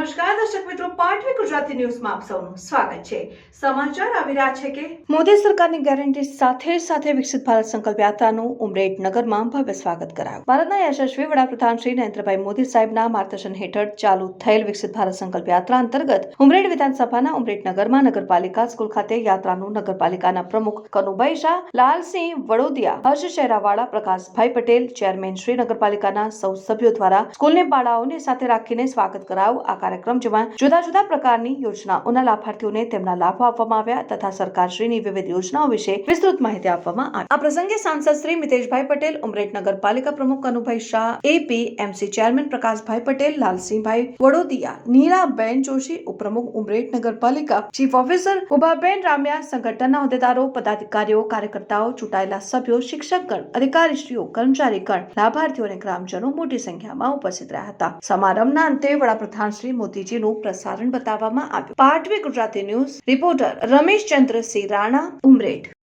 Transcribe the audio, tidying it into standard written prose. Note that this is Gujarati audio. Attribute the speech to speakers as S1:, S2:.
S1: નમસ્કાર દર્શક મિત્રો, પાટવી ગુજરાતી ન્યૂઝમાં આપ સૌનું સ્વાગત છે। સમાચાર આવી રહ્યા છે કે મોદી સરકારની ગેરંટી સાથે વિકસિત ભારત સંકલ્પ યાત્રાનું ઉમરેઠ નગરમાં ભવ્ય સ્વાગત કરાયું। ભારતના યશસ્વી વડાપ્રધાન શ્રી નરેન્દ્રભાઈ મોદી સાહેબના માર્ગદર્શન હેઠળ ચાલુ થયેલ વિકસિત ભારત સંકલ્પ યાત્રા અંતર્ગત ઉમરેઠ વિધાનસભાના ઉમરેઠ નગરમાં નગરપાલિકા સ્કૂલ ખાતે યાત્રાનું નગરપાલિકાના પ્રમુખ કનુભાઈ શાહ, લાલસિંહ વડોદિયા, હર્ષ શેરાવાળા, પ્રકાશભાઈ પટેલ, ચેરમેન શ્રી નગરપાલિકાના સૌ સભ્યો દ્વારા સ્કૂલની બાળાઓને સાથે રાખીને સ્વાગત કરાયું। આ કાર્યક્રમ જેમાં જુદા જુદા પ્રકારની યોજનાઓના લાભાર્થીઓને તેમના લાભો આપવામાં આવ્યા તથા સરકારશ્રીની વિવિધ યોજનાઓ વિશે વિસ્તૃત માહિતી આપવામાં આવી। આ પ્રસંગે સાંસદ શ્રી મિતેશભાઈ પટેલ, ઉમરેઠ નગરપાલિકા પ્રમુખ કનુભાઈ શાહ, એપીએમસી ચેરમેન પ્રકાશભાઈ પટેલ, લાલસિંહભાઈ વડોદિયા, નીરાબેન જોશી, ઉપપ્રમુખ ઉમરેઠ નગરપાલિકા ચીફ ઓફિસર ઉભાબેન રામ્યા, સંગઠનના હોદ્દેદારો, પદાધિકારીઓ, કાર્યકર્તાઓ, ચૂંટાયેલા સભ્યો, શિક્ષકગણ, અધિકારીશ્રીઓ, કર્મચારીગણ, લાભાર્થીઓ અને ગ્રામજનો મોટી સંખ્યામાં ઉપસ્થિત રહ્યા હતા। સમારંભના અંતે વડાપ્રધાન શ્રી મોદીજીનું પ્રસારણ બતાવવામાં આવ્યું। પાટવી ગુજરાતી ન્યૂઝ રિપોર્ટર રમેશચંદ્ર સિંહ રાણા, ઉમરેઠ।